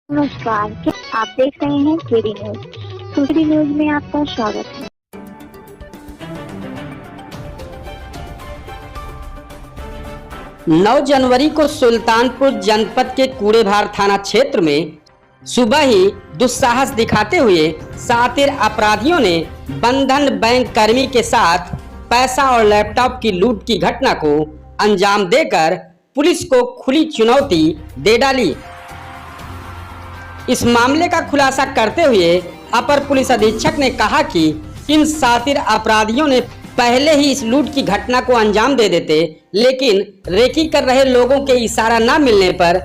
नमस्कार, क्या आप देख रहे हैं केडी न्यूज। केडी न्यूज में आपका स्वागत है। 9 जनवरी को सुल्तानपुर जनपद के कूड़ेभार थाना क्षेत्र में सुबह ही दुस्साहस दिखाते हुए शातिर अपराधियों ने बंधन बैंक कर्मी के साथ पैसा और लैपटॉप की लूट की घटना को अंजाम देकर पुलिस को खुली चुनौती दे डाली। इस मामले का खुलासा करते हुए अपर पुलिस अधीक्षक ने कहा कि इन शातिर अपराधियों ने पहले ही इस लूट की घटना को अंजाम दे देते, लेकिन रेकी कर रहे लोगों के इशारा न मिलने पर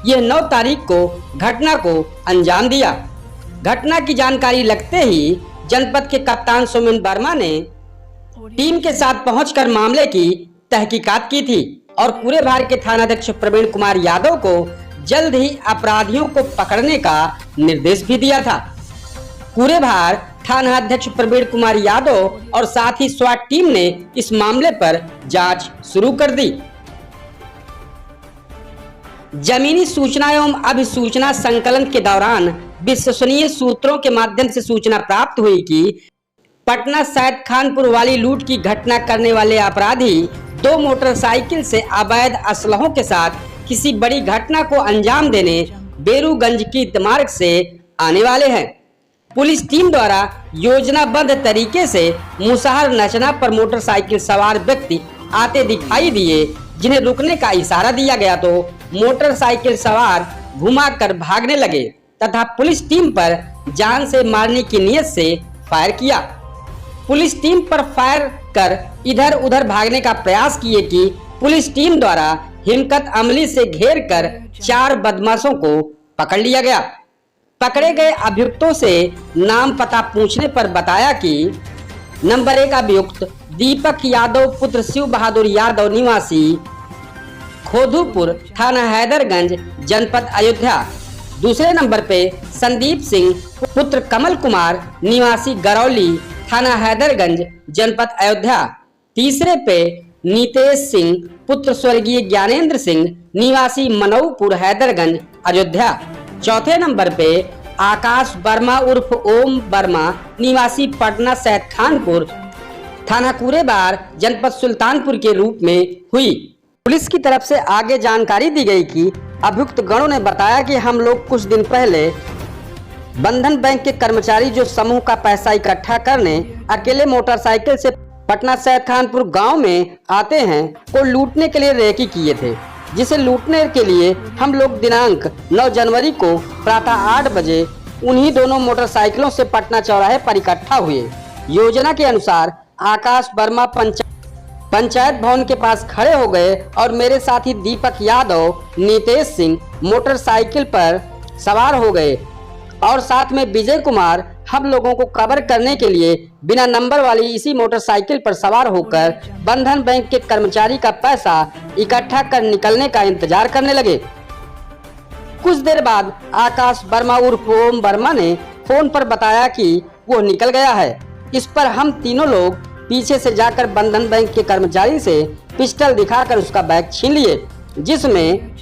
यह 9 तारीख को घटना को अंजाम दिया। घटना की जानकारी लगते ही जनपद के कप्तान सुमिन वर्मा ने टीम के साथ पहुंचकर मामले की तहकीकात की थी और कूड़ेभार के थानाध्यक्ष प्रवीण कुमार यादव को जल्द ही अपराधियों को पकड़ने का निर्देश भी दिया था। कूड़ेभार थाना अध्यक्ष प्रवीण कुमार यादव और साथ ही स्वाट टीम ने इस मामले पर जांच शुरू कर दी। जमीनी सूचना एवं अभिसूचना संकलन के दौरान विश्वसनीय सूत्रों के माध्यम से सूचना प्राप्त हुई कि पटना सैद खानपुर वाली लूट की घटना करने वाले अपराधी 2 मोटरसाइकिल से अवैध असलहों के साथ किसी बड़ी घटना को अंजाम देने बेरूगंज की मार्ग से आने वाले हैं। पुलिस टीम द्वारा योजनाबद्ध तरीके से मुसहर नचना पर मोटरसाइकिल सवार व्यक्ति आते दिखाई दिए, जिन्हें रुकने का इशारा दिया गया तो मोटरसाइकिल सवार घुमाकर भागने लगे तथा पुलिस टीम पर जान से मारने की नीयत से फायर किया। पुलिस टीम पर फायर कर इधर उधर भागने का प्रयास किए कि पुलिस टीम द्वारा हिम्मत अमली से घेर कर 4 बदमाशों को पकड़ लिया गया। पकड़े गए अभियुक्तों से नाम पता पूछने पर बताया कि नंबर 1 अभियुक्त दीपक यादव पुत्र शिव बहादुर यादव निवासी खोधुपुर थाना हैदरगंज जनपद अयोध्या। दूसरे नंबर पे संदीप सिंह पुत्र कमल कुमार निवासी गरौली थाना हैदरगंज जनपद अयोध्या। तीसरे पे नीतेश सिंह पुत्र स्वर्गीय ज्ञानेंद्र सिंह निवासी मनऊपुर हैदरगंज अयोध्या। चौथे नंबर पे आकाश वर्मा उर्फ ओम वर्मा निवासी पटना सैद खानपुर थाना कूड़ेभार जनपद सुल्तानपुर के रूप में हुई। पुलिस की तरफ से आगे जानकारी दी गई कि अभियुक्त गणों ने बताया कि हम लोग कुछ दिन पहले बंधन बैंक के कर्मचारी जो समूह का पैसा इकट्ठा करने अकेले मोटरसाइकिल से पटना सैद खानपुर गांव में आते हैं को लूटने के लिए रेकी किए थे, जिसे लूटने के लिए हम लोग दिनांक 9 जनवरी को प्रातः 8 बजे उन्हीं दोनों मोटरसाइकिलों से पटना चौराहे पर इकट्ठा हुए। योजना के अनुसार आकाश वर्मा पंचायत भवन के पास खड़े हो गए और मेरे साथी दीपक यादव नीतेश सिंह मोटरसाइकिल पर सवार हो गए और साथ में विजय कुमार हम लोगों को कवर करने के लिए बिना नंबर वाली इसी मोटरसाइकिल पर सवार होकर बंधन बैंक के कर्मचारी का पैसा इकट्ठा कर निकलने का इंतजार करने लगे। कुछ देर बाद आकाश वर्मा उर्फ ओम वर्मा ने फोन पर बताया कि वो निकल गया है। इस पर हम तीनों लोग पीछे से जाकर बंधन बैंक के कर्मचारी से पिस्टल दिखाकर उसका बैग छीन लिए, जिसमें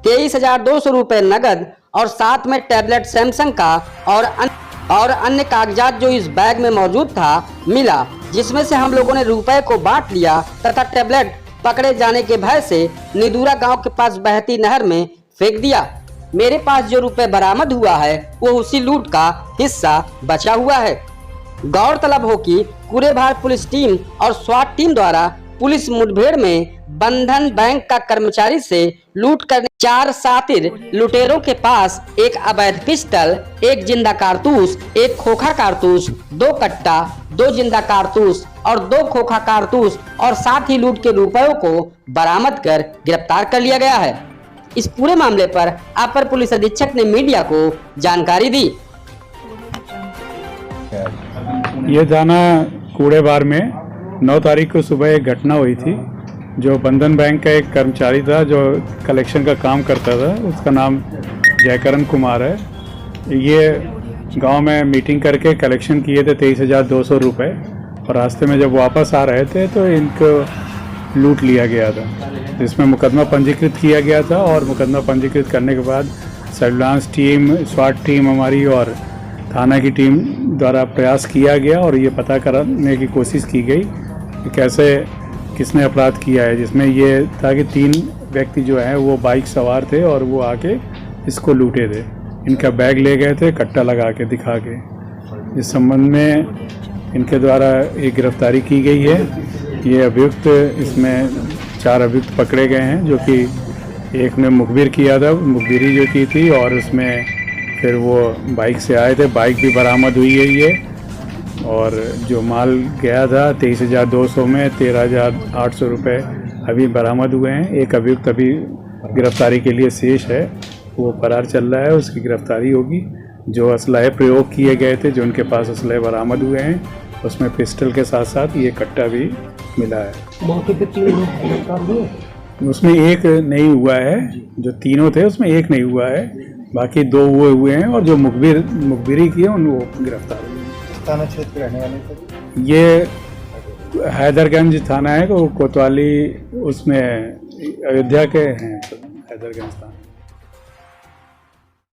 23,200 रुपए नगद और साथ में टैबलेट सैमसंग का और अन्य कागजात जो इस बैग में मौजूद था मिला, जिसमें से हम लोगों ने रुपए को बांट लिया तथा टैबलेट पकड़े जाने के भय से निदूरा गांव के पास बहती नहर में फेंक दिया। मेरे पास जो रुपए बरामद हुआ है वो उसी लूट का हिस्सा बचा हुआ है। गौरतलब हो कि कूड़ेभार पुलिस टीम और स्वाट टीम द्वारा पुलिस मुठभेड़ में बंधन बैंक का कर्मचारी से लूट करने 4 शातिर लुटेरों के पास एक अवैध पिस्टल, 1 जिंदा कारतूस, 1 खोखा कारतूस, 2 कट्टा, 2 जिंदा कारतूस और 2 खोखा कारतूस और साथ ही लूट के रुपयों को बरामद कर गिरफ्तार कर लिया गया है। इस पूरे मामले पर अपर पुलिस अधीक्षक ने मीडिया को जानकारी दी। ये थाना कूड़ेभार में 9 तारीख को सुबह एक घटना हुई थी। जो बंधन बैंक का एक कर्मचारी था जो कलेक्शन का काम करता था, उसका नाम जयकरण कुमार है। ये गांव में मीटिंग करके कलेक्शन किए थे 23,200 रुपये और रास्ते में जब वापस आ रहे थे तो इनको लूट लिया गया था, जिसमें मुकदमा पंजीकृत किया गया था और मुकदमा पंजीकृत करने के बाद सर्विलांस टीम, स्वाट टीम हमारी और थाना की टीम द्वारा प्रयास किया गया और ये पता करने की कोशिश की गई कि कैसे किसने अपराध किया है, जिसमें ये था कि 3 व्यक्ति जो हैं वो बाइक सवार थे और वो आके इसको लूटे थे। इनका बैग ले गए थे कट्टा लगा के दिखा के। इस संबंध में इनके द्वारा एक गिरफ्तारी की गई है। ये अभियुक्त, इसमें 4 अभियुक्त पकड़े गए हैं, जो कि एक ने मुखबिर किया था, मुखबिरी जो की थी, और उसमें फिर वो बाइक से आए थे। बाइक भी बरामद हुई है ये, और जो माल गया था 23,200 में 13,800 रुपये अभी बरामद हुए हैं। एक अभियुक्त अभी गिरफ्तारी के लिए शेष है, वो फरार चल रहा है, उसकी गिरफ्तारी होगी। जो असलहे प्रयोग किए गए थे, जो उनके पास असलहे बरामद हुए हैं, उसमें पिस्टल के साथ साथ ये कट्टा भी मिला है। मौके पे 3 लोग गिरफ्तार हुए, उसमें एक नहीं हुआ है, जो तीनों थे उसमें एक नहीं हुआ है, बाकी 2 हुए हैं, और जो मुखबिरी की है उन वो गिरफ्तार हुए। थाना क्षेत्र के रहने वाले ये हैदरगंज थाना है, कोतवाली, उसमें अयोध्या के हैं, हैदरगंज थाना।